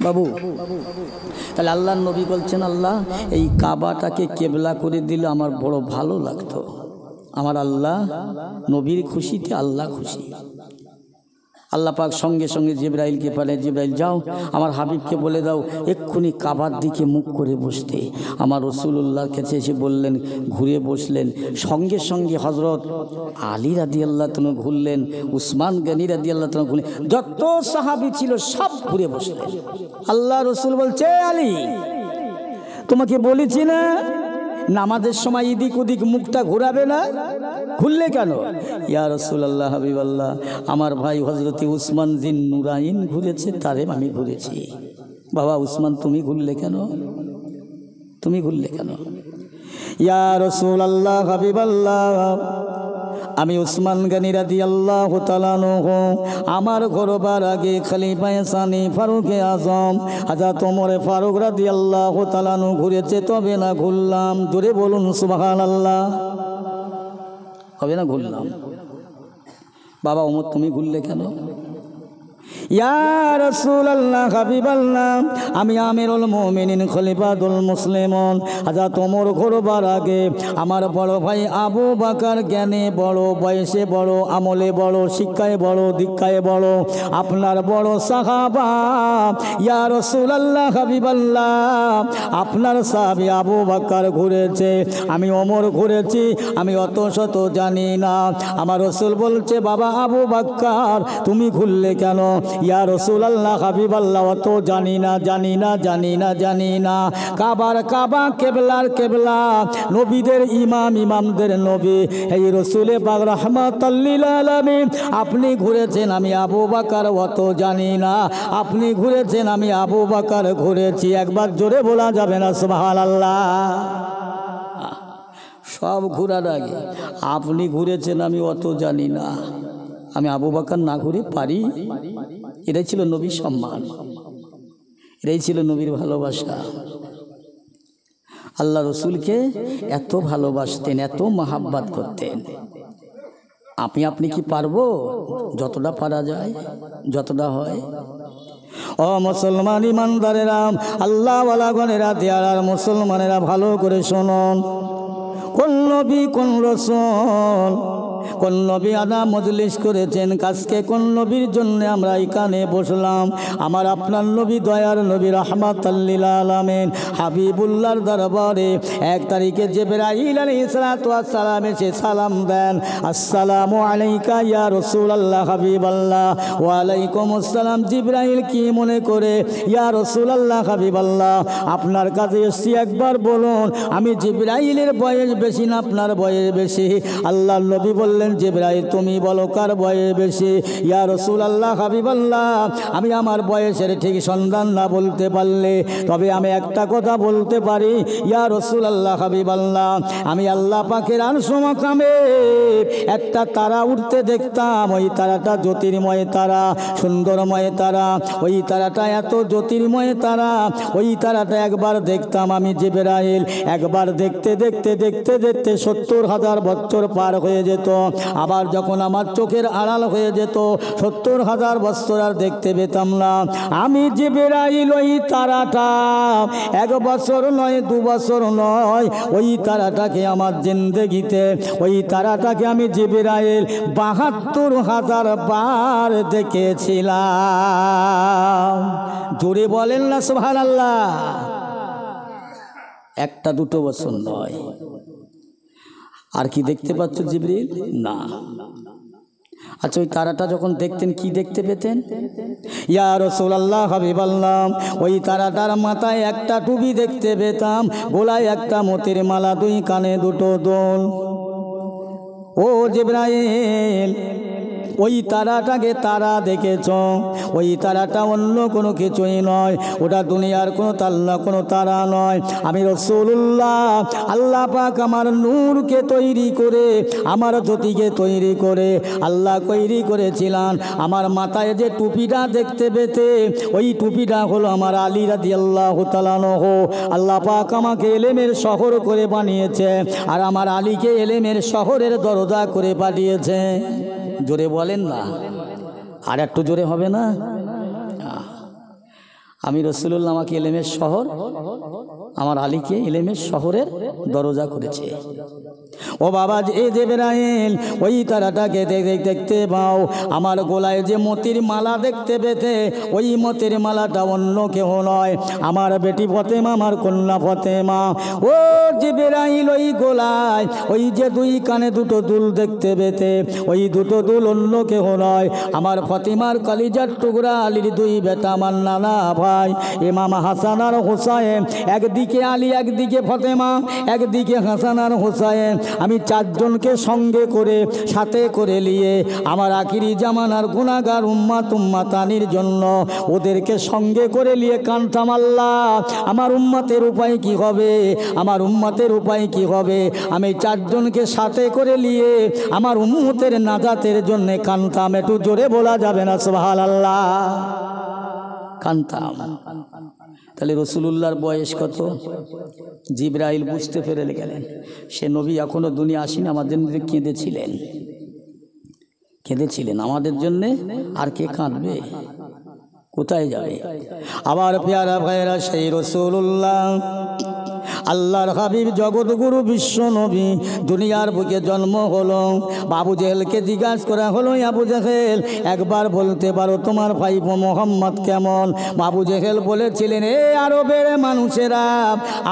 বাবু। তাহলে আল্লাহর নবী বলছেন, আল্লাহ এই কাবাটাকে কেবলা করে দিলে আমার বড় ভালো লাগতো। আমার আল্লাহ নবীর খুশিতে আল্লাহ খুশি। আল্লাহ পাক সঙ্গে সঙ্গে জিবরাইলকে পাঠায়, জিবরাইল যাও আমার হাবিবকে বলে দাও এক্ষুনি কাবার দিকে মুখ করে বসতে। আমার রাসূলুল্লাহর কাছে এসে বললেন, ঘুরে বসলেন। সঙ্গে সঙ্গে হযরত আলী রাদিয়াল্লাহু তাআলা ঘুরলেন, উসমান গনি রাদিয়াল্লাহু তাআলা ঘুরলেন, যত সাহাবী ছিল সব ঘুরে বসলেন। আল্লাহ রাসূল বলছে, আলী তোমাকে বলেছি না নামাজের সময় এদিক ওদিক মুখটা ঘোরাবে না, ঘুরলে কেন? ইয়া রাসূলুল্লাহ হাবিবাল্লাহ, আমার ভাই হযরত উসমান জিন নুরাইন ঘুরেছে, তারে আমি ঘুরেছি। বাবা উসমান তুমি ঘুরলে কেন? তুমি ঘুরলে কেন? ইয়া রাসূলুল্লাহ হাবিবাল্লাহ, আমি উসমান গনি রাদিয়াল্লাহু তাআলা আনহু আমার ঘরবার আগে খলিফায়ে সানি ফারুকে আজম হযরত ওমর ফারুক রাদিয়াল্লাহু তাআলা আনহু ঘুরেছে, তবে না ঘুরলাম। জোরে বলুন সুবহানাল্লাহ। হবে না ঘুরলাম। বাবা ওমর তুমি ঘুরলে কেন? ইয়া রাসূলুল্লাহ হাবিবাল্লাহ, আমি আমিরুল মুমিনিন খলিফাতুল মুসলিমিন হযরত ওমর ঘোরবার আগে আমার বড় ভাই আবু বকর জ্ঞানে বড়, বয়সে বড়, আমলে বড়, শিক্ষায় বড়, দীক্ষায় বড়, আপনার বড় সাহাবা ইয়া রাসূলুল্লাহ হাবিবাল্লাহ, আপনার সাহাবী আবু বকর ঘুরেছে, আমি ওমর ঘুরেছি, আমি অত শত জানি না। আমার রাসূল বলছে, বাবা আবু বকর তুমি ঘুরলে কেন? ইয়া রাসূলুল্লাহ হাবিবাল্লাহ, অত জানি না, জানি না, জানি না, জানি না। কাবার কাবা, কেবলার কেবলা, নবীদের ইমাম, ইমামদের নবী, এই রাসূলে পাক রাহমাতাল লিল আলামিন আপনি ঘুরেছেন, আমি আবু বকর অত জানি না। আপনি ঘুরেছেন, আমি আবু বকর ঘুরেছি। একবার জোরে বলা যাবে না সুবহানাল্লাহ? সব ঘোরার আগে আপনি ঘুরেছেন, আমি অত জানি না। আমি আবু বকর না ঘুরে পারি? এটাই ছিল নবীর সম্মান, এটাই ছিল নবীর ভালোবাসা। আল্লাহ রসুলকে এত ভালোবাসতেন, এত মহাব্বত করতেন। আপনি কি পারবো? যতটা পারা যায়, যতটা হয়। ও মুসলমান ইমানদারেরা, আল্লাহওয়ালা গণেরা, দেয়ার মুসলমানেরা ভালো করে শুনুন। কোন নবী, কোন রাসূল, কোন নবী আদা মজলিস করেছেন, কাজকে কোন নবীর জন্য আমরা এখানে বসলাম? আমার আপনার নবী, দয়ার নবী, রাহমাতাল লিল আলামিন, হাবিবুল্লাহর দরবারে 1 তারিখে জিবরাইল আলাইহিস সালাতু ওয়াস সালাম এসে সালাম দেন, আসসালামু আলাইকা ইয়া রাসূলুল্লাহ হাবিবাল্লাহ। ওয়া আলাইকুম আসসালাম। জিবরাইল কি মনে করে, ইয়া রাসূলুল্লাহ হাবিবাল্লাহ আপনার কাছে এসেছি, একবার বলুন আমি জিবরাইলের বয়স বেশি না আপনার বয়স বেশি? আল্লাহর নবী বললেন, জিবরাইল তুমি বলো কার বয়স বেশি? ইয়া রাসূলুল্লাহ হাবিবাল্লাহ, আমি আমার বয়সের ঠিক সন্ধান না বলতে পারলে, তবে আমি একটা কথা বলতে পারি, ইয়া রাসূলুল্লাহ হাবিবাল্লাহ, আমি আল্লাহ পাকের আরশ মাকামে একটা তারা উঠতে দেখতাম। ওই তারাটা জ্যোতির্ময় তারা, সুন্দরময় তারা, ওই তারাটা এত জ্যোতির্ময় তারা, ওই তারাটা একবার দেখতাম আমি জিবরাইল, একবার দেখতে দেখতে দেখতে দেখতে 70,000 বছর পার হয়ে যেত। আবার যখন আমার চোখের আড়াল হয়ে যেত, 70,000 বছর আর দেখতে পেতাম না। আমি জিবরাইল ওই তারাটা 1 বছর নয়, 2 বছর নয়, ওই তারাটাকে আমার জিন্দেগিতে, ওই তারাটাকে আমি জিবরাইল 72,000 বার দেখেছিলাম। জোরে বলেন না সুবহানাল্লাহ? 1-2 বছর নয়। আর কি দেখতে পাচ্ছ জিবরিল? না। আচ্ছা ওই তারাটা যখন দেখতেন কি দেখতে পেতেন? ইয়া রাসূলুল্লাহ হাবিবাল্লাহ, ওই তারাটার মাথায় একটা টুপি দেখতে পেতাম, গলায় একটা মতির মালা, 2 কানে 2 দুল। ও জিবরাইল, ওই তারাটাকে তারা দেখেছ, ওই তারাটা অন্য কোনো কিছুই নয়, ওটা দুনিয়ার কোনো তাল্লা, কোনো তারা নয়। আমি রাসূলুল্লাহ, আল্লাহ পাক আমার নূরকে তৈরি করে, আমার জ্যোতিকে তৈরি করে আল্লাহ তৈরি করেছিলেন। আমার মাথায় যে টুপিটা দেখতে পেতে, ওই টুপিটা হলো আমার আলী রাদিয়াল্লাহু তাআলা আনহু। আল্লাহ পাক আমাকে এলেমের শহর করে বানিয়েছে, আর আমার আলীকে এলেমের শহরের দরজা করে পাঠিয়েছে। জোরে বলেন না, আর একটু জোরে হবে না? আমি রসুলুল্লাহ আমাকে ইলমের শহর, আমার আলীকে ইলমের শহরের দরজা করেছে। ও বাবা, যে জিবরাইল ওই তারাটাকে দেখতে পাও, আমার গলায় যে মতির মালা দেখতে পেতে, ওই মতির মালাটা অন্য কেউ নয়, আমার বেটি ফতেমা, আমার কন্যা ফতেমা। ও জিবরাইল, ওই গলায় ওই যে দুই কানে দুটো দুল দেখতে পেতে, ওই দুটো দুল অন্য কেউ নয়, আমার ফতেমার কলিজার টুকরা আলীর দুই বেটা, আমার নানা ভাই ইমাম হাসান আর হোসাইন। একদিকে আলী, একদিকে ফতেমা, একদিকে হাসান আর হোসাইন। আমি চারজনকে সঙ্গে করে সাথে করে নিয়ে আমার আখিরি জামানার গুনাহগার উম্মাতানির জন্য ওদেরকে সঙ্গে করে নিয়ে কানতাম, আল্লাহ আমার উম্মতের উপায় কি হবে, আমার উম্মতের উপায় কি হবে। আমি চারজনকে সাথে করে নিয়ে আমার উম্মতের নাজাতের জন্য কানতাম। একটু জোরে বলা যাবে না সুবহানাল্লাহ? কানতাম। তাহলে রসুলুল্লাহর বয়স কত? জিবরাইল বুঝতে পেরে গেলেন সে নবী এখনো দুনিয়া আসেনি, আমাদের জন্য কেঁদেছিলেন আমাদের জন্যে। আর কে কাঁদবে, কোথায় যাবে? আবার পেয়ারা ভাইয়েরা, সেই রসুলুল্লাহ আল্লাহর হাবিব, জগৎগুরু, বিশ্ব নবী, দুনিয়ার বুকে জন্ম হলো। আবু জেহেলকে জিজ্ঞাসা করা হলো, আবু জেহেল একবার বলতে পারো তোমার ভাইপো মোহাম্মদ কেমন? আবু জেহেল বলেছিলেন, এ আরবের মানুষেরা,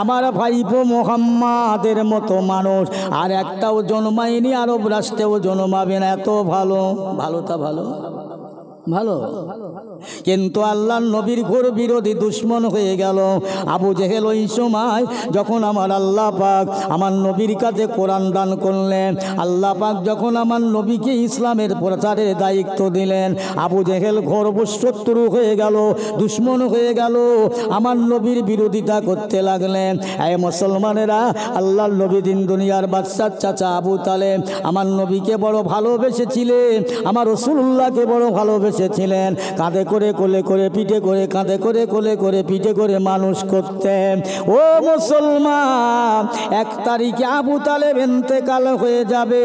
আমার ভাইপো মোহাম্মদের মতো মানুষ আর একটাও জন্মায়নি, আরব রাষ্ট্রেও জন্মাবে না। এত ভালো, ভালোটা ভালো ভালো। কিন্তু আল্লাহর নবীর ঘোর বিরোধী দুশ্মন হয়ে গেল আবু জেহেল। ওই সময় যখন আমার আল্লাহ পাক আমার নবীর কাছে কোরআন দান করলেন, আল্লাহ পাক যখন আমার নবীকে ইসলামের প্রচারের দায়িত্ব দিলেন, আবু জেহেল ঘোর শত্রু হয়ে গেল, দুশ্মন হয়ে গেল, আমার নবীর বিরোধিতা করতে লাগলেন। এই মুসলমানেরা, আল্লাহর নবী দিন দুনিয়ার বাদশার চাচা আবু তালেব আমার নবীকে বড় ভালোবেসেছিলেন, আমার রাসূলুল্লাহকে বড় ভালোবেসেছিলেন। কাঁধে করে কোলে করে পিঠে করে, কাঁধে করে কোলে করে পিঠে করে মানুষ করতেন। ও মুসলমান, 1 তারিখে আবু তালেব ইন্তেকাল হয়ে যাবে,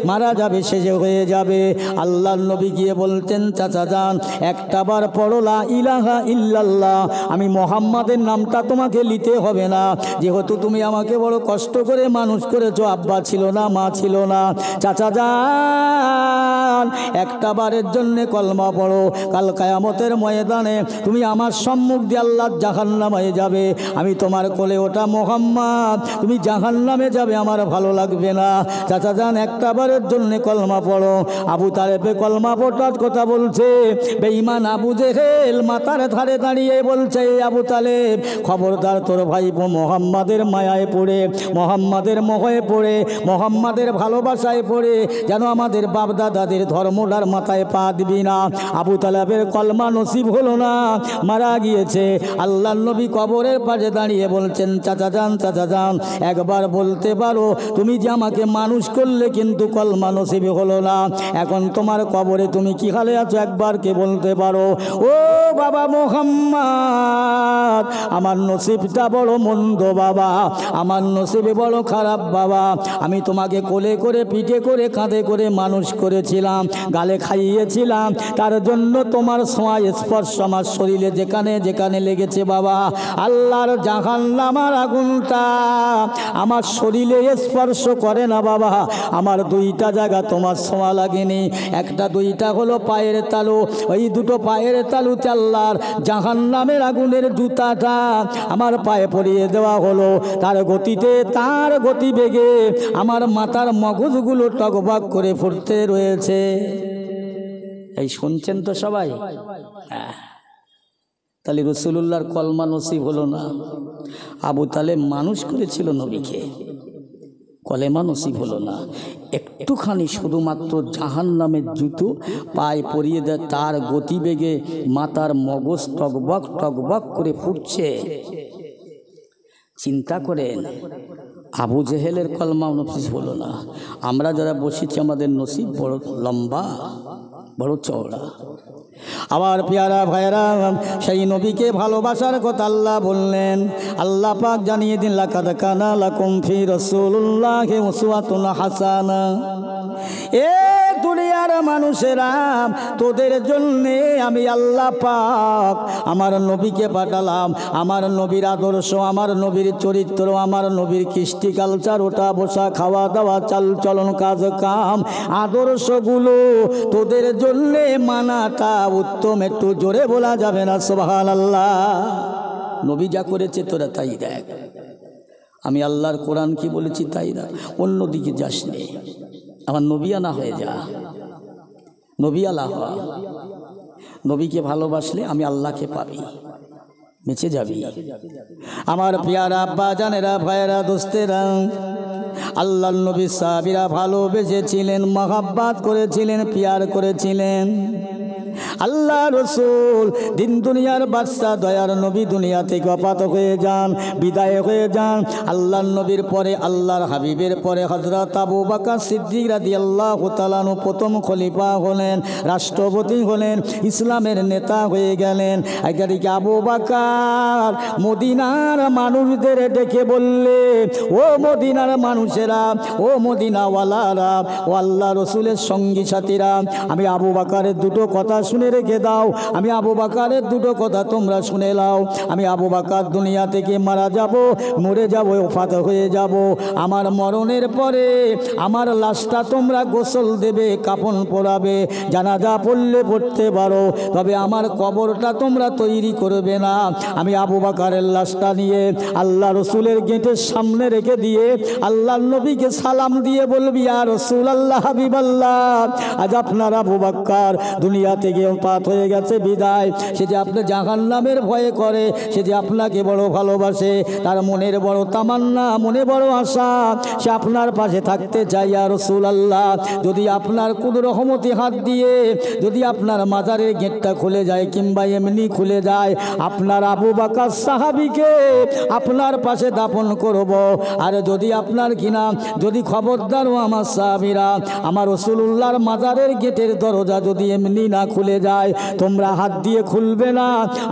মারা যাবে, শেষে হয়ে যাবে। আল্লাহর নবী গিয়ে বলতেন, চাচা যান একটা বার পড়ো লা ইলাহা ইল্লাল্লাহ, আমি মোহাম্মদের নামটা তোমাকে নিতে হবে না, যেহেতু তুমি আমাকে বড় কষ্ট করে মানুষ করেছো, আব্বা ছিল না, মা ছিল না। চাচা যান একটা বারের জন্য কলমা পড়ো, কাল কিয়ামতের ময়দানে তুমি আমার সম্মুখ দিয়ে আল্লাহর জাহান্নামে যাবে, আমি তোমার কোলে ওটা মোহাম্মদ, তুমি জাহান্নামে যাবে, আমার ভালো লাগবে না। চাচা যান একটা বারের জন্য কলমা পড়ো। আবু তালেবে কলমা পড়ার কথা বলছে, বেঈমান আবু জেহেল মাথার ধারে দাঁড়িয়ে বলছে, আবু তালেব খবরদার, তোর ভাইপো মোহাম্মদের মায়ায় পড়ে, মোহাম্মদের মোহে পড়ে, মোহাম্মদের ভালোবাসায় পড়ে যেন আমাদের বাপদাদাদের ধর্মটার মাথায় পা দিবি না। আবু তালেবের কলমা নসিব হলো না, মারা গিয়েছে। আল্লাহর নবী কবরের পাশে দাঁড়িয়ে বলছেন, চাচা যান একবার বলতে পারো, তুমি যে আমাকে মানুষ করলে কিন্তু কলমা নসিব হলো না, এখন তোমার কবরে তুমি কি হালে আছো, একবার কে বলতে পারো? ও বাবা মোহাম্মদ, আমার নসিবটা বড় মন্দ বাবা, আমার নসিবে বড় খারাপ বাবা। আমি তোমাকে কোলে করে পিঠে করে কাঁধে করে মানুষ করেছিলাম, গালে খাইয়েছিলাম, তার জন্য তোমার ছোঁয়া স্পর্শ আমার শরীরে যেখানে যেখানে লেগেছে বাবা, আল্লাহর জাহান্নামের আগুনটা আমার শরীরে স্পর্শ করে না বাবা। আমার 2টা জায়গা তোমার ছোঁয়া লাগেনি, একটা 2টা হলো পায়ের তালু, ওই 2টো পায়ের তালুতে আল্লাহর জাহান্নামের আগুনের জুতাটা আমার পায়ে পরিয়ে দেওয়া হলো। তার গতিতে, তার গতিবেগে আমার মাথার মগজগুলো টকবক করে ফুটতে রয়েছে। এই শুনছেন তো সবাই? তাহলে রাসূলুল্লাহর কলমা নসিব হলো না। আবু তালেব মানুষ করেছিল নবীকে, কলেমা নসিব হলো না। একটুখানি শুধুমাত্র জাহান্নামের জুতো পায়ে পরিয়ে দেয়, তার গতিবেগে মাথার মগজ টকবক টকবক করে ফুটছে। চিন্তা করেন, আবু জেহেলের কলমা নসিব হলো না। আমরা যারা বসেছি আমাদের নসিব বড় লম্বা, বড় চওড়া। আবার পেয়ারা ভাইরা, সেই নবীকে ভালোবাসার কথা আল্লাহ বললেন। আল্লাহ পাক জানিয়ে দিন, লাকাদ কানা লাকুম ফি রাসূলিল্লাহি উসওয়াতুন হাসানা। এ দুনিয়ার মানুষেরা, তোদের জন্যে আমি আল্লাহ পাক আমার নবীকে পাঠালাম। আমার নবীর আদর্শ, আমার নবীর চরিত্র, আমার নবীর কৃষ্টি কালচার, ওটা বসা, খাওয়া দাওয়া, চাল চলন, কাজ কাম, আদর্শগুলো তোদের জন্যে মানাটা উত্তম। একটু জোরে বলা যাবে না সুবহানাল্লাহ? নবী যা করেছে তোরা তাই দেখ। আমি আল্লাহর কোরআন কি বলেছি তাই না, অন্যদিকে যাস নে, আমার নবিয়ানা হয়ে যা, নবিয়ালা হ। নবীকে ভালোবাসলে আমি আল্লাহকে পাবি, বেঁচে যাবি। আমার পিয়ারা আব্বা জানেরা, ভাইয়েরা, দোস্তেরা, আল্লাহর নবী সাহাবীরা ভালোবেসেছিলেন, মহাব্বত করেছিলেন, পিয়ার করেছিলেন। আল্লাহ রসুল দিন দুনিয়ার বাদশা দয়ার নবী দুনিয়া থেকে অপাত হয়ে যান, বিদায় হয়ে যান। আল্লাহর নবীর পরে, আল্লাহর হাবিবের পরে হযরত আবু বকর সিদ্দিক রাদিয়াল্লাহু তাআলা আনহু প্রথম খলিফা হলেন, রাষ্ট্রপতি হলেন, ইসলামের নেতা হয়ে গেলেন। এদিকে আবু বকর মদিনার মানুষদের ডেকে বললে, ও মদিনার মানুষেরা, ও মদিনাওয়ালারা, ও আল্লাহ রসুলের সঙ্গী সাথীরা, আমি আবু বকরের দুটো কথা শুনে রেখে দাও। আমি আবু বকরের দুটো কথা তোমরা শুনে নাও। আমি আবু বকর দুনিয়া থেকে মারা যাব, মরে যাব, ওফাত হয়ে যাব। আমার মরণের পরে আমার লাশটা তোমরা গোসল দেবে, কাফন পরাবে, জানাজা পড়লে পড়তে পারো, তবে আমার কবরটা তোমরা তৈরি করবে না। আমি আবু বকরের লাশটা নিয়ে আল্লাহ রসুলের গেটের সামনে রেখে দিয়ে আল্লাহর নবীকে সালাম দিয়ে বলবি, ইয়া রাসূলুল্লাহ, হাবিবাল্লাহ, আজ আপনার আবু বকর দুনিয়া থেকে ওফাত হয়ে গেছে, বিদায়। সে যে আপনি জাহান্নামের ভয়ে করে, সে যে আপনাকে বড় ভালোবাসে, তার মনের বড় তামান্না, মনে বড় আশা, সে আপনার পাশে থাকতে চায়। ইয়া রাসূলুল্লাহ, যদি আপনার কোন রহমতি হাত দিয়ে যদি আপনার মাজারের গেটটা খুলে যায়, কিংবা এমনি খুলে যায়, আপনার আবু বকর সাহাবীকে আপনার পাশে দাফন করব। আর যদি আপনার কিনা যদি খবরদার ও আমার সাহাবীরা, আমার রাসূলুল্লাহর মাজারের গেটের দরজা যদি এমনি না খুলে যায়, তোমরা হাত দিয়ে খুলবে না,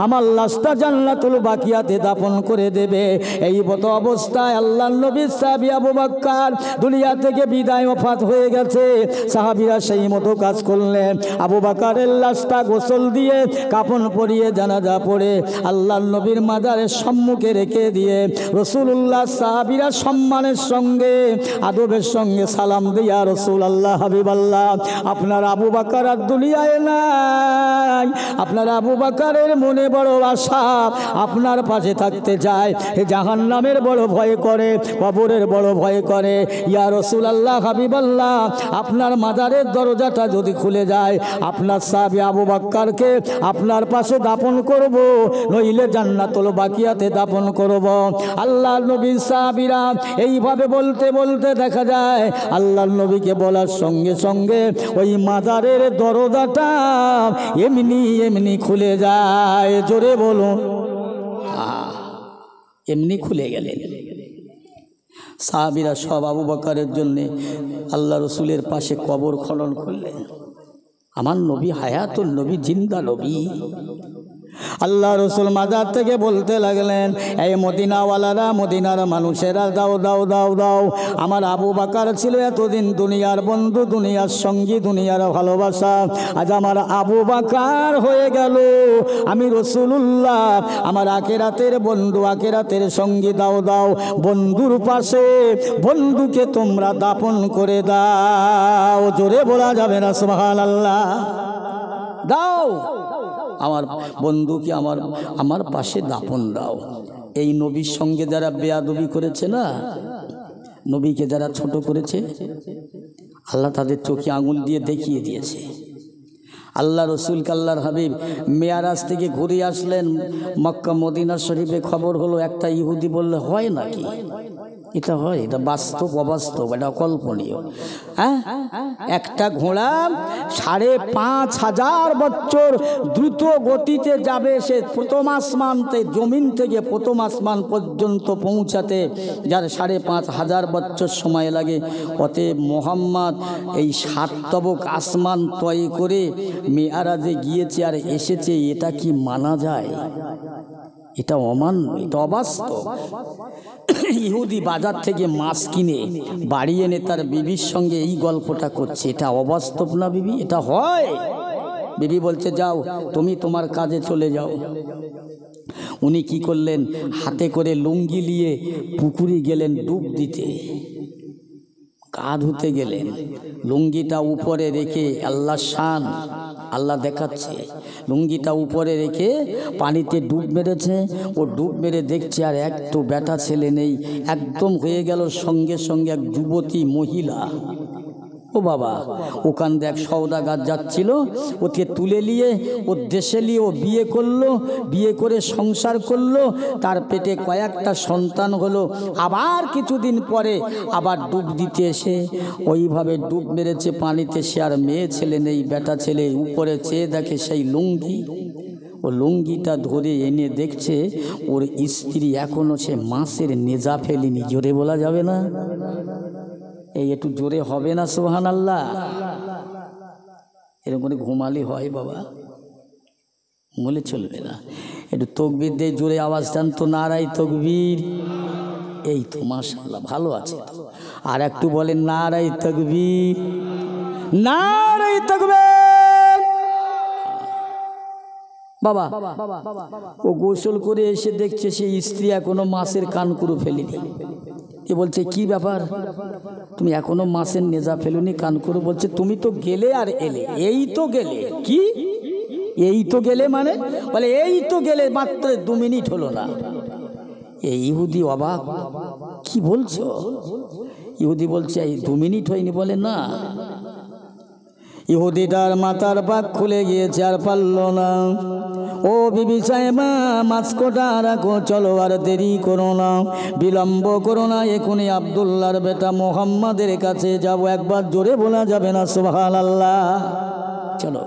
আমার লাশটা জান্নাতুল বাকিয়াতে দাফন করে দেবে। এই মতো অবস্থায় আল্লাহর নবী সাহাবী আবু বকর দুনিয়া থেকে বিদায়, ওফাত হয়ে গেছে। সাহাবীরা সেই মতো কাজ করলেন। আবু বকরের লাশটা গোসল দিয়ে, কাফন পরিয়ে, জানাজা পড়ে আল্লাহর নবীর মাজারের সম্মুখে রেখে দিয়ে রাসূলুল্লাহ সাহাবীরা সম্মানের সঙ্গে, আদবের সঙ্গে সালাম দিয়া, রাসূলুল্লাহ, হাবিবাল্লাহ, আপনার আবু বকর আর দুনিয়ায় নাই, আপনার আবু বকরের মনে বড় আশা, আপনার পাশে থাকতে চায়, জাহান্নামের বড় ভয় করে, কবরের বড় ভয় করে। ইয়া রাসূলুল্লাহ, হাবিবাল্লাহ, আপনার মাজারের দরজাটা যদি খুলে যায়, আপনার সাহাবী আবু বকরকে আপনার পাশে দাফন করব, নইলে জান্নাতুল বাকিয়াতে দাফন করব। আল্লাহর নবীর সাহাবীরা এইভাবে বলতে বলতে দেখা যায় আল্লাহর নবীকে বলার সঙ্গে সঙ্গে ওই মাজারের দরজাটা এমনি এমনি খুলে যায়। জোরে বলুন, এমনি খুলে গেলেন। সাহাবীরা সব আবু বকরের জন্য আল্লাহ রসুলের পাশে কবর খনন করলেন। আমার নবী হায়াতুল নবী, জিন্দা নবী। আল্লাহ রসুল মাজার থেকে বলতে লাগলেন, এই মদিনাওয়ালারা, মদিনার মানুষেরা, দাও দাও দাও দাও, আমার আবু বকর ছিল এতদিন দুনিয়ার বন্ধু, দুনিয়ার সঙ্গী, দুনিয়ার ভালোবাসা, আজ আমার আবু বকর হয়ে গেল আমি রাসূলুল্লাহ, আমার আখিরাতের বন্ধু, আখিরাতের সঙ্গী, দাও দাও, বন্ধুর পাশে বন্ধুকে তোমরা দাফন করে দাও। জোরে বলা যাবে না সুবহানাল্লাহ? দাও, আমার বন্ধুকে আমার পাশে দাফন দাও। এই নবীর সঙ্গে যারা বেয়াদবি করেছে না, নবীকে যারা ছোট করেছে, আল্লাহ তাদের চোখে আঙুল দিয়ে দেখিয়ে দিয়েছে। আল্লাহ রসুলকে আল্লাহর হাবিব মেয়ারাজ থেকে ঘুরে আসলেন, মক্কা মদিনা শরীফে খবর হলো, একটা ইহুদি বললে হয় নাকি? এটা হয়? এটা বাস্তব, অবাস্তব, এটা কল্পনীয়। হ্যাঁ, একটা ঘোড়া 5,500 বছর দ্রুত গতিতে যাবে, সে প্রথম আসমান জমিন থেকে প্রথম আসমান পর্যন্ত পৌঁছাতে যার 5,500 বছর সময় লাগে। অতএব মোহাম্মদ এই 7 তবক আসমান তয় করে মেয়ারাজে গিয়েছে আর এসেছে, এটা কি মানা যায়? এটা অমান্য, এটা অবাস্তব। ইহুদি বাজার থেকে মাছ কিনে বাড়ি এনে তার বিবির সঙ্গে এই গল্পটা করছে, এটা অবাস্তব না বিবি? এটা হয়? বিবি বলছে যাও তুমি তোমার কাজে চলে যাও। উনি কি করলেন, হাতে করে লুঙ্গি নিয়ে পুকুরে গেলেন ডুব দিতে, গা ধুতে গেলেন। লুঙ্গিটা উপরে রেখে, আল্লাহ শান, আল্লাহ দেখাচ্ছে, লুঙ্গিটা উপরে রেখে পানিতে ডুব মেরেছে। ও ডুব মেরে দেখছে আর একটু বেটা ছেলে নেই, একদম হয়ে গেল সঙ্গে সঙ্গে এক যুবতী মহিলা। ও বাবা, ওখান দিয়ে এক সওদাগার যাচ্ছিল, ওকে তুলে নিয়ে ওর দেশে নিয়ে ও বিয়ে করলো, বিয়ে করে সংসার করলো, তার পেটে কয়েকটা সন্তান হলো। আবার কিছুদিন পরে আবার ডুব দিতে এসে ওইভাবে ডুব মেরেছে পানিতে, সে আর মেয়ে ছেলে নেই, বেটা ছেলে। উপরে চেয়ে দেখে সেই লুঙ্গি, ও লুঙ্গিটা ধরে এনে দেখছে ওর স্ত্রী এখনো সে মাছের নেজা ফেলেনি। জোরে বলা যাবে না? এই একটু জোরে হবে না সুবহানাল্লাহ? এরকম করে ঘুমালি হয় বাবা, বলে চলবে না। একটু তকবীর দিয়ে জোরে আওয়াজ দেন তো, নারাই তকবীর। এই তো মাশাআল্লাহ, ভালো আছে। আর একটু বলেন নারাই তকবীর, নারাই তকবীর। বাবা ও গোসল করে এসে দেখছে সে স্ত্রী এখনো মাছের কানকুরু ফেলেনি। এ বলছে কি ব্যাপার, তুমি এখনো মাছের নেজা ফেলুনি, কানকুরু? বলছে তুমি তো গেলে আর এলে, এই তো গেলে। কি এই তো গেলে মানে? বলে এই তো গেলে, মাত্র 2 মিনিট হলো না। এই ইহুদি অবাক, কি বলছো? ইহুদি বলছে এই 2 মিনিট হয়নি। বলে না। ইহুদিটার মাথার পাক খুলে গিয়েছে, আর পারল না। ও বিবি সাহেবা, মাছ কোটা রাখো, চলো আর দেরি করো না, বিলম্ব করো না, এখনই আব্দুল্লাহর বেটা মোহাম্মদের কাছে যাব। একবার জোরে বলা যাবে না সুবহানাল্লাহ? চলো।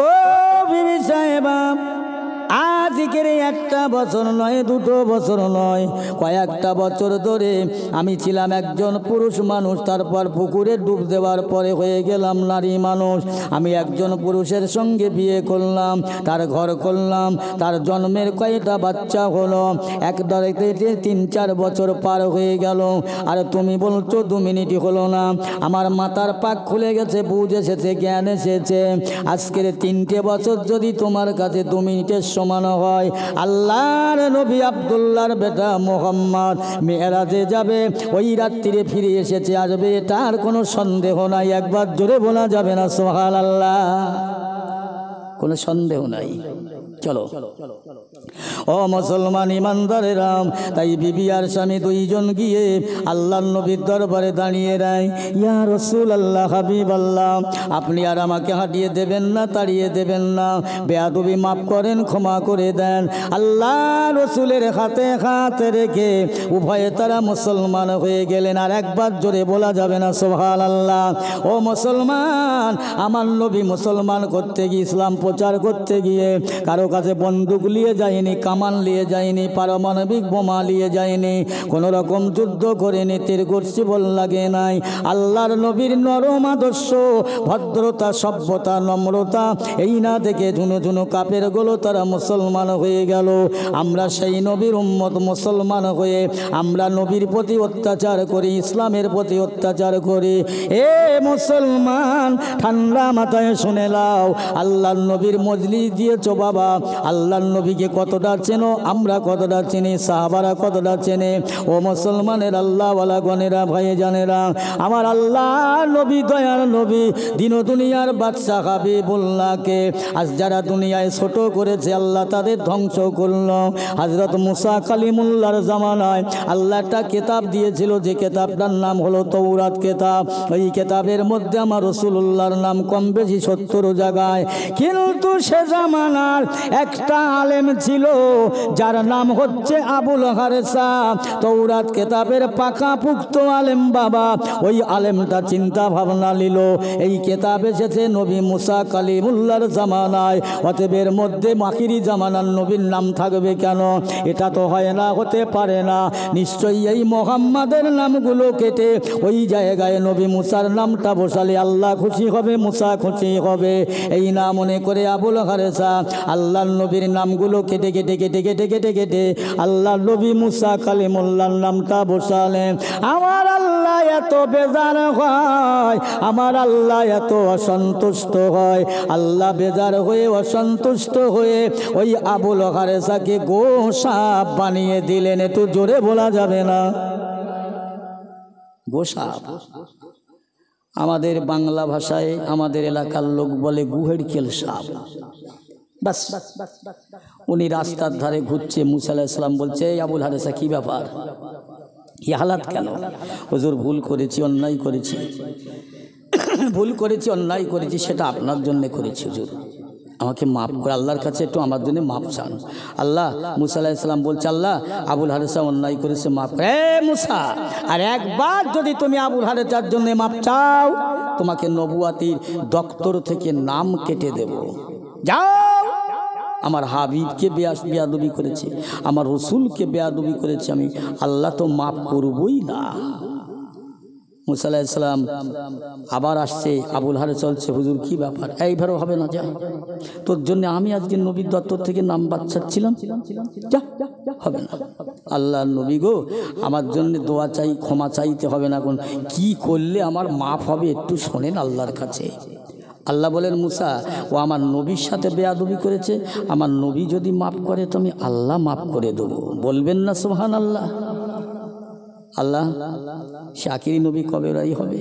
ও বিবি সাহেবা, আজকের 1টা বছর নয়, 2টো বছর নয়, কয়েকটা বছর ধরে আমি ছিলাম একজন পুরুষ মানুষ, তারপর পুকুরে ডুব দেওয়ার পরে হয়ে গেলাম নারী মানুষ। আমি একজন পুরুষের সঙ্গে বিয়ে করলাম, তার ঘর করলাম, তার জন্মের কয়টা বাচ্চা হলো, 3-4 বছর পার হয়ে গেল। আর তুমি বলছো 2 মিনিটই হলো না। আমার মাথার পাক খুলে গেছে, বুঝ এসেছে, জ্ঞান এসেছে। আজকের 3টে বছর যদি তোমার কাছে 2 মিনিটের সমান হয়, আল্লাহর নবী আব্দুল্লাহর বেটা মোহাম্মদ মেরাজে যাবে, ওই রাত্রিরে ফিরে এসেছে, আসবে, এটার কোনো সন্দেহ নাই। একবার জোরে বলা যাবে না সুবহানাল্লাহ? কোনো সন্দেহ নাই। চলো ও মুসলমান ইমানদারেরা, তাই বিবি আর স্বামী 2জন গিয়ে আল্লাহর নবীর দরবারে দাঁড়িয়ে রায়, ইয়া রাসূলুল্লাহ, হাবিবাল্লাহ, আপনি আর আমাকে হাঁটিয়ে দেবেন না, তাড়িয়ে দেবেন না, বেয়াদবি মাফ করেন, ক্ষমা করে দেন। আল্লাহ রসুলের হাতে হাত রেখে উভয়ে তারা মুসলমান হয়ে গেলেন। আর একবার জোরে বলা যাবে না সুবহানাল্লাহ? ও মুসলমান, আমার নবী মুসলমান করতে গিয়ে, ইসলাম প্রচার করতে গিয়ে কারো কাছে বন্দুক নিয়ে যায়নি, কামান নিয়ে যায়নি, পারমাণবিক বোমা নিয়ে যায়নি, কোনো রকম যুদ্ধ করেনি, তীরগর্ষি বল লাগে নাই। আল্লাহর নবীর নরম আদর্শ, ভদ্রতা, সভ্যতা, নম্রতা, এই না দেখে ঝুনো ঝুনো কাপের গুলো তারা মুসলমান হয়ে গেল। আমরা সেই নবীর উম্মত, মুসলমান হয়ে আমরা নবীর প্রতি অত্যাচার করি, ইসলামের প্রতি অত্যাচার করি। এ মুসলমান, ঠান্ডা মাথায় শুনে নাও, আল্লাহর নবীর মজলিস দিয়েছো বাবা, আল্লাহর নবীকে কতটা চেনো, আমরা কতটা চিনি, সাহাবারা কতটা চেনে। ও মুসলমানের আল্লাহওয়ালা গণেরা, ভাইজানেরা, আমার আল্লাহ নবী, দয়ার নবী, দিন দুনিয়ার বাদশা হাবিবুল্লাহকে আজ যারা দুনিয়ায় ছোট করেছে, আল্লাহ তাদের ধ্বংস করল। হযরত মুসা কালিমুল্লাহর জামানায় আল্লাহ একটা কেতাব দিয়েছিল, যে কেতাবটার নাম হলো তৌরাত কেতাব। ওই কেতাবের মধ্যে আমার রাসূলুল্লাহর নাম কম বেশি 70 জায়গায়। কিন্তু সে জামানার একটা আলেম ছিল, যার নাম হচ্ছে আবুল হারেসা, তৌরাত কেতাবের পাকাপুক্ত আলেম বাবা। ওই আলেমটা চিন্তা ভাবনা নিল, এই কেতাব এসেছে নবী মুসা কালিমুল্লাহর জামানায়, অতএব এর মধ্যে আখিরি জামানার নবীর নাম থাকবে কেন? এটা তো হয় না, হতে পারে না। নিশ্চয়ই এই মোহাম্মদের নামগুলো কেটে ওই জায়গায় নবী মুসার নামটা বসালে আল্লাহ খুশি হবে, মুসা খুশি হবে। এই না মনে করে আবুল হারেসা আল্লাহ আল্লাহর নবীর নামগুলো কেটে কেটে কেটে কেটে কেটে কেটে আল্লাহর নবী মুসা কালিমুল্লাহর নামটা বসালেন। আমার আল্লাহ এত বেজার হয়, আমার আল্লাহ এত অসন্তুষ্ট হয়, আল্লাহ বেজার হয়ে অসন্তুষ্ট হয়ে ওই আবুল হারেসাকে গোসাপ বানিয়ে দিলেন। একটু জোরে বলা যাবে না? গোসাপ আমাদের বাংলা ভাষায় আমাদের এলাকার লোক বলে গুহেড়কেল সাপ। বাস, উনি রাস্তার ধারে ঘুরছে, মুসা আলাইহিস সালাম বলছে, এই আবুল হারেসা কি ব্যাপার, কি হালাত কেন? হুজুর ভুল করেছি, অন্যায় করেছি, ভুল করেছি, অন্যায় করেছি, সেটা আপনার জন্য করেছি হুজুর, আমাকে মাফ করে আল্লাহর কাছে একটু আমার জন্য মাফ চান। আল্লাহ মুসা আলাইহিস সালাম বলছে, আল্লাহ আবুল হারেসা অন্যায় করেছে, মাফ করে। মুসা, আর একবার যদি তুমি আবুল হারেসার জন্য মাফ চাও, তোমাকে নবুয়াতির দপ্তর থেকে নাম কেটে দেব। যাও, আমার হাবিবকে বেয়াদবি করেছে, আমার রসুলকে বেয়াদবি করেছে, আমি আল্লাহ তো মাফ করবই না। মুসা আলাইহিস সালাম আবার আসছে, আবুল হারেস চলছে, হুজুর কি ব্যাপার? এইভাবে হবে না, যা, তোর জন্য আমি আজকে নবীর দপ্তর থেকে নাম বাচ্চাচ্ছিলাম, যা, হবে না। আল্লাহ নবী গো, আমার জন্য দোয়া চাই, ক্ষমা চাইতে হবে না, কোন কি করলে আমার মাফ হবে একটু শোনেন আল্লাহর কাছে। আল্লাহ বলেন, মুসা, ও আমার নবীর সাথে বেয়াদবি করেছে, আমার নবী যদি মাফ করে তো আমি আল্লাহ মাফ করে দেবো। বলবেন না সুবহানাল্লাহ? আল্লাহ সে আখিরি নবী কবে রাই হবে?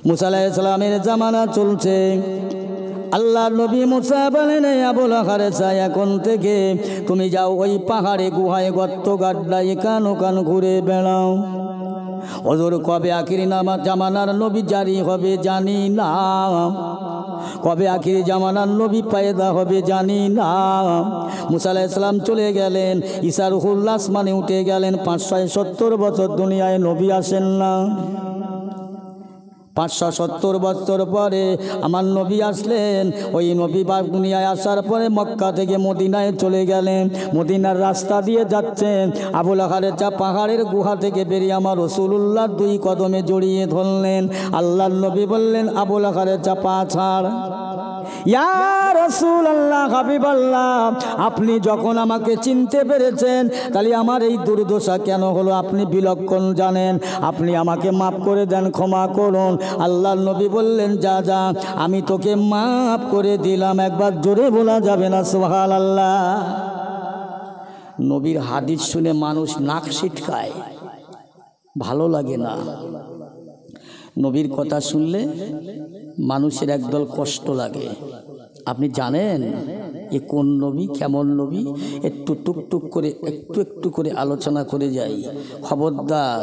মুসা আলাইহিস সালামের জামানা চলছে। আল্লাহ নবী মুসা বলেন, আবুল হারেসা, এখন থেকে তুমি যাও ওই পাহাড়ে গুহায় গর্ত গাড্ডায় কান কান ঘুরে বেড়াও। হুজুর কবে আখিরি জামানার নবী জারি হবে জানি না, কবে আখিরি জামানার নবী পয়দা হবে জানি না। মুসা আলাইহিস সালাম চলে গেলেন, ঈসা রুহুল্লাহ আসমানে উঠে গেলেন। 570 বছর দুনিয়ায় নবী আসেন না। 570 বছর পরে আমার নবী আসলেন। ওই নবী দুনিয়ায় আসার পরে মক্কা থেকে মদিনায় চলে গেলেন। মদিনার রাস্তা দিয়ে যাচ্ছেন, আবুল হারেসা পাহাড়ের গুহা থেকে বেরিয়ে আমার রাসূলুল্লাহ 2 কদমে জড়িয়ে ধরলেন। আল্লাহর নবী বললেন, আবুল হারেসা পা ছাড়। ইয়া রাসূলুল্লাহ, হাবিবাল্লাহ, আপনি যখন আমাকে চিনতে পেরেছেন, তাহলে আমার এই দুর্দশা কেন হলো আপনি বিলক্ষণ জানেন, আপনি আমাকে মাফ করে দেন, ক্ষমা করুন। আল্লাহর নবী বললেন, যা যা, আমি তোকে মাফ করে দিলাম। একবার জোরে বলা যাবে না সুবহানাল্লাহ? নবীর হাদিস শুনে মানুষ নাক সিটকায়, ভালো লাগে না। নবীর কথা শুনলে মানুষের একদল কষ্ট লাগে। আপনি জানেন এ কোন নবী, কেমন নবী? একটু টুকটুক করে একটু একটু করে আলোচনা করে যাই। খবরদার,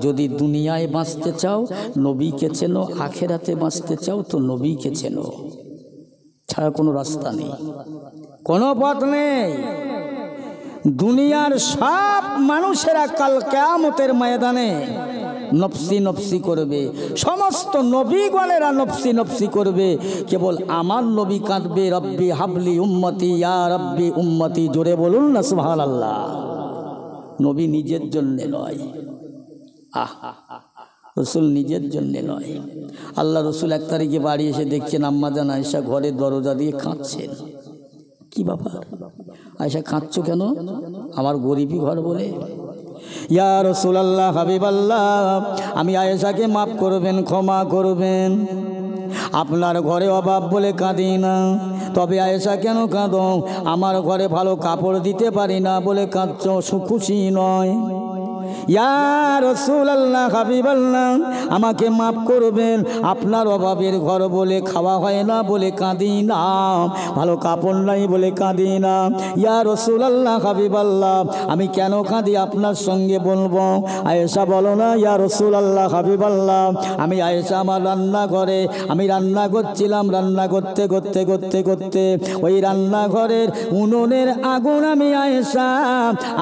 যদি দুনিয়ায় বাঁচতে চাও নবীকে চেনো, আখেরাতে বাঁচতে চাও তো নবীকে চেনো, ছাড়া কোনো রাস্তা নেই, কোনো পথ নেই। দুনিয়ার সব মানুষেরা কাল কিয়ামতের ময়দানে নফসি নফসি করবে, সমস্ত নবীগণেরা নফসি নফসি করবে, কেবল আমার নবী কাঁদবে, রব্বি হাবলি উম্মতি, ইয়া রব্বি উম্মতি। জোরে বলুন না সুবহানাল্লাহ? নবী নিজের জন্য নয়, রসুল নিজের জন্য নয়। আল্লাহ রসুল 1 তারিখে বাড়ি এসে দেখছেন আম্মা জান আয়েশা ঘরের দরজা দিয়ে কাঁদছেন। কি ব্যাপার আয়েশা, কাঁদছো কেন? আমার গরিবী ঘর বলে। ইয়া রাসূলুল্লাহ, হাবিবাল্লাহ, আমি আয়েশাকে মাফ করবেন, ক্ষমা করবেন। আপনার ঘরে অভাব বলে কাঁদি না, তবে আয়েশা কেন কাঁদো? আমার ঘরে ভালো কাপড় দিতে পারি না বলে কাঁদছো, খুশি নয়। ইয়া রাসূলুল্লাহ, হাবিবাল্লাহ, আমাকে মাফ করবেন, আপনার অভাবের ঘর বলে খাওয়া হয় না বলে কাঁদি না, ভালো কাপড় নাই বলে কাঁদি না। ইয়া রাসূলুল্লাহ, হাবিবাল্লাহ, আমি কেন কাঁদি আপনার সঙ্গে বলবো। আয়েশা বলো না, ইয়া রাসূলুল্লাহ, হাবিবাল্লাহ, আমি আয়েশা আমার রান্নাঘরে আমি রান্না করছিলাম, রান্না করতে করতে করতে করতে ওই রান্নাঘরের উনুনের আগুন আমি আয়েশা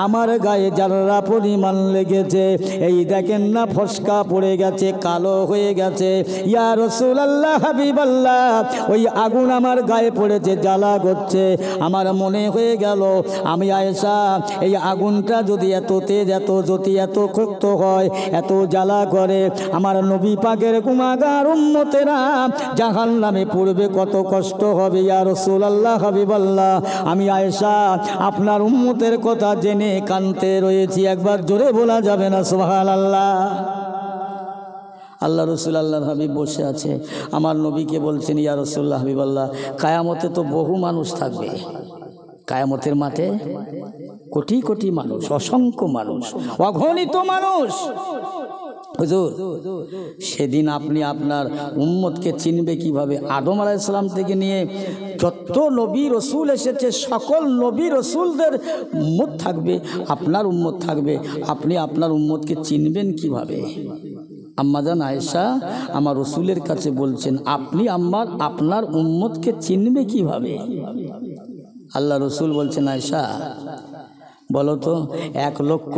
আমার গায়ে জাররা পরিমাণ লেগেছে, এই দেখেন না ফসকা পড়ে গেছে, কালো হয়ে গেছে। ইয়া রাসূলুল্লাহ হাবিবাল্লাহ, ওই আগুন আমার গায়ে পড়েছে, জ্বালা করছে। আমার মনে হয়ে গেল আমি আয়েশা, এই আগুনটা যদি এত তেজ, এত জ্যোতি, এত ক্ষুব্ধ হয়, এত জ্বালা করে, আমার নবী পাকের গুনাহগার উম্মতেরা জাহান্নামে পড়বে, কত কষ্ট হবে। ইয়া রাসূলুল্লাহ হাবিবাল্লাহ, আমি আয়েশা আপনার উম্মতের কথা জেনে কাঁদতে রয়েছি। একবার জোরে বলা যাবে না সুবহানাল্লাহ? আল্লাহ রসুল আল্লাহর হাবিব বসে আছে, আমার নবীকে বলছেন, ইয়া রাসূলুল্লাহ হাবিবাল্লাহ, কায়ামতে তো বহু মানুষ থাকবে, কায়ামতের মাঠে কোটি কোটি মানুষ, অসংখ্য মানুষ, অগণিত মানুষ। হুজুর, সেদিন আপনি আপনার উম্মতকে চিনবে কিভাবে? আদম আলাইহিস সালাম থেকে নিয়ে যত নবী রসুল এসেছে, সকল নবী রসুলদের উম্মত থাকবে, আপনার উম্মত থাকবে, আপনি আপনার উম্মতকে চিনবেন কিভাবে? আম্মাজান আয়েশা আমার রসুলের কাছে বলছেন, আপনি আপনার উম্মতকে চিনবে কিভাবে? আল্লাহ রসুল বলছেন, আয়েশা বলো তো, 1 লক্ষ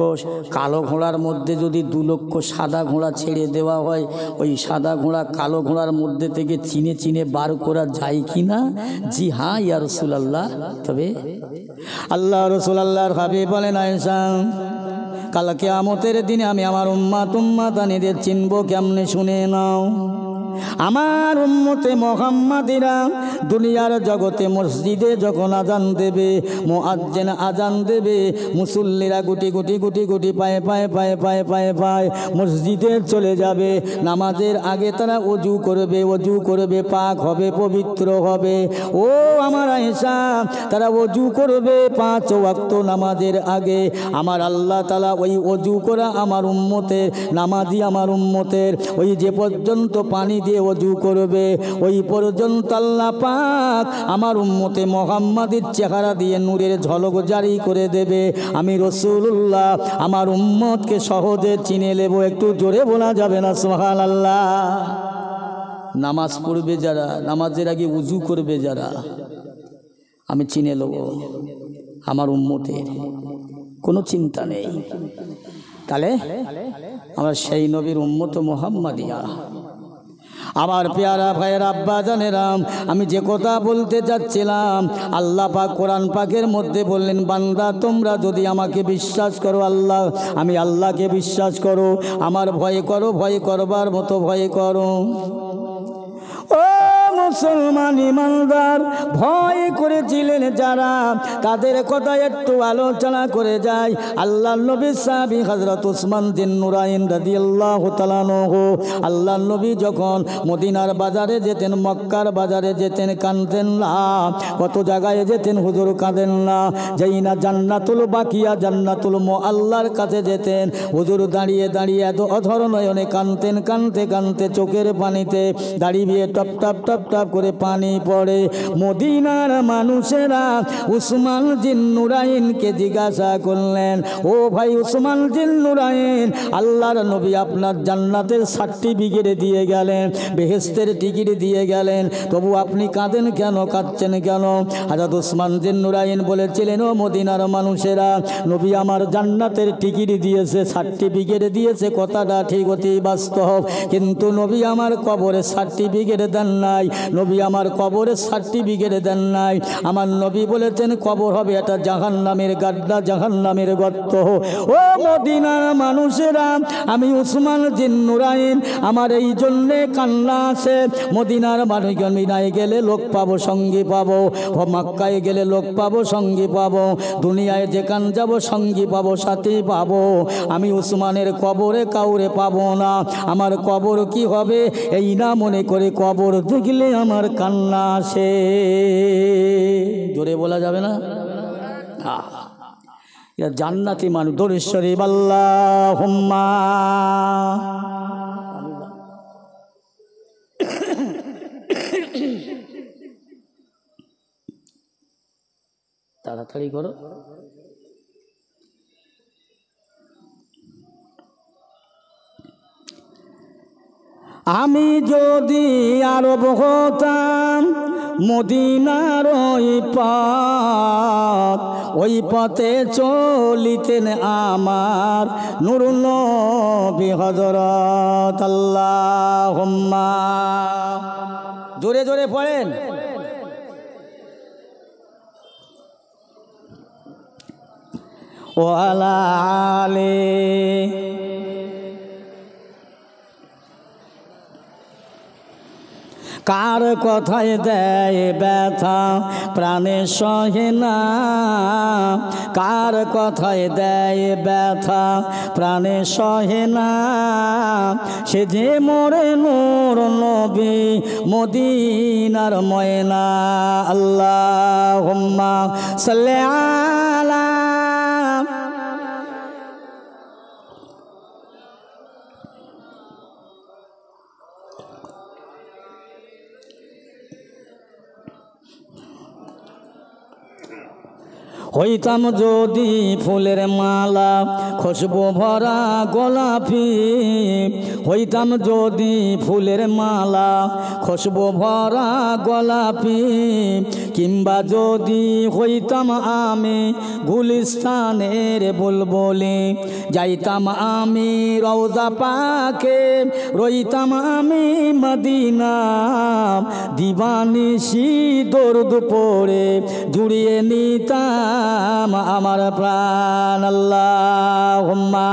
কালো ঘোড়ার মধ্যে যদি 2 লক্ষ সাদা ঘোড়া ছেড়ে দেওয়া হয়, ওই সাদা ঘোড়া কালো ঘোড়ার মধ্যে থেকে চিনে চিনে বার করা যায় কি না? জি হ্যাঁ ইয়া রাসূলুল্লাহ। তবে আল্লাহ রসুল আল্লাহর হাবিব বলেন, আয়েশা কাল কিয়ামতের দিনে আমি আমার উম্মাতানিদের চিনব কেমনে শুনে নাও। আমার উম্মতে মুহাম্মাদিরা দুনিয়ার জগতে মসজিদে যখন আজান দেবে, মুয়াজ্জিন আজান দেবে, মুসল্লিরা গুটি গুটি গুটি গুটি পায়ে পায়ে পায়ে পায়ে পায়ে পায়ে মসজিদে চলে যাবে। নামাজের আগে তারা ওযু করবে, পাক হবে, পবিত্র হবে। ও আমার আয়েশা, তারা ওযু করবে 5 ওয়াক্ত নামাজের আগে। আমার আল্লাহ তাআলা ওই ওযু করা আমার উম্মতের, নামাজি আমার উম্মতের, ওই যে পর্যন্ত পানি দিয়ে ওযু করবে, ওই পর্যন্ত আল্লাহ পাক আমার উম্মতে মুহাম্মাদের চেহারা দিয়ে নূরের ঝলক জারি করে দেবে। আমি রাসূলুল্লাহ আমার উম্মতকে সহজে চিনে নেব। একটু জোরে বলা যাবে না সুবহানাল্লাহ? নামাজ পড়বে যারা, নামাজের আগে ওযু করবে যারা, আমি চিনে নেব আমার উম্মতের, কোনো চিন্তা নেই। তাহলে আমার সেই নবীর উম্মত মুহাম্মাদিয়া। আমার পেয়ারা ভাইয়ের আব্বা জানেরাম, আমি যে কথা বলতে যাচ্ছিলাম, আল্লাহ পাক কোরআন পাকের মধ্যে বললেন, বান্দা তোমরা যদি আমাকে বিশ্বাস করো, আমি আল্লাহকে বিশ্বাস করো, আমার ভয় করো, ভয় করবার মতো ভয় করো। ও মুসলমান ইমানদার, ভয় করেছিলেন যারা, তাদের কথা একটু আলোচনা করে যায়। আল্লাহর নবী সাহাবী হযরত উসমান জিন নুরাইন রাদিয়াল্লাহু তাআলা আনহু, আল্লাহর নবী যখন মদিনার বাজারে যেতেন, মক্কার বাজারে যেতেন, কাঁদতেন না। কত জায়গায় যেতেন হুজুর, কাঁদেন না। যেই না জান্নাতুল বাকিয়া, জান্নাতুল মুআল্লার কাছে যেতেন, হুজুর দাঁড়িয়ে দাঁড়িয়ে এত অধর নয়নে কাঁদতেন, কাঁদতে কাঁদতে চোখের পানিতে দাঁড়িয়ে টপ টপ টপ টপ করে পানি পড়ে। মদিনার মানুষেরা উসমান জিন নুরাইনকে জিজ্ঞাসা করলেন, ও ভাই উসমান জিন নুরাইন, আল্লাহর নবী আপনার জান্নাতের সার্টিফিকেট দিয়ে গেলেন, বেহেশতের টিকিট দিয়ে গেলেন, তবু আপনি কাঁদেন কেন, কাঁদছেন কেন? হযরত উসমান জিন নুরাইন বলেছিলেন, ও মদিনার মানুষেরা, নবী আমার জান্নাতের টিকিট দিয়েছে, সার্টিফিকেট দিয়েছে, কথাটা ঠিক অতি বাস্তব, কিন্তু নবী আমার কবরের সার্টিফিকেট দেন নাই, নবী আমার কবরের সার্টিফিকেট দেন নাই। আমার নবী বলেছেন কবর হবে এটা জাহান্নামের গাড্ডা, জাহান্নামের গর্ত। ও মদিনার মানুষেরা, আমি উসমান জিন নুরাইন, আমার এই জন্যে কান্না আসে। মদিনার মানুষ, মদিনায় গেলে লোক পাবো, সঙ্গী পাবো, মক্কায় গেলে লোক পাবো, সঙ্গী পাবো, দুনিয়ায় যেখান যাব সঙ্গী পাবো, সাথী পাবো। আমি উসমানের কবরে কাউরে পাবো না। আমার কবর কি হবে এই না মনে করে কবর দেখলে আমার কান্না আসে। জোরে বলা যাবে না? জান্নাতি মানুষ। দরুদ আল্লাহুম্মা। তাড়াতাড়ি করো। আমি যদি আরব হতাম, মদিনার ওই পাক, ওই পথে চলিতেন আমার নূর নবী হযরত। আল্লাহুম্মা, জোরে জোরে পড়েন। ওয়ালা আলে, কার কথায় দেয় ব্যথা প্রাণে সহে না, কার কথায় দেয় ব্যথা প্রাণে সহে না, সে যে মোরে নূর নবী মদিনার ময়না। আল্লাহুম্মা সাল্লি আলা, হইতাম যদি ফুলের মালা খুশবু ভরা গোলাপি, হইতাম যদি ফুলের মালা খুশবু ভরা গোলাপি, কিংবা যদি হইতাম আমি গুলিস্তানের বুলবুলি, যাইতাম আমি রওজা পাকে, রইতাম আমি মদিনা, দিবানিশি দরুদ পড়ে জুড়িয়ে নিতাম আমার প্রাণ। আল্লাহুম্মা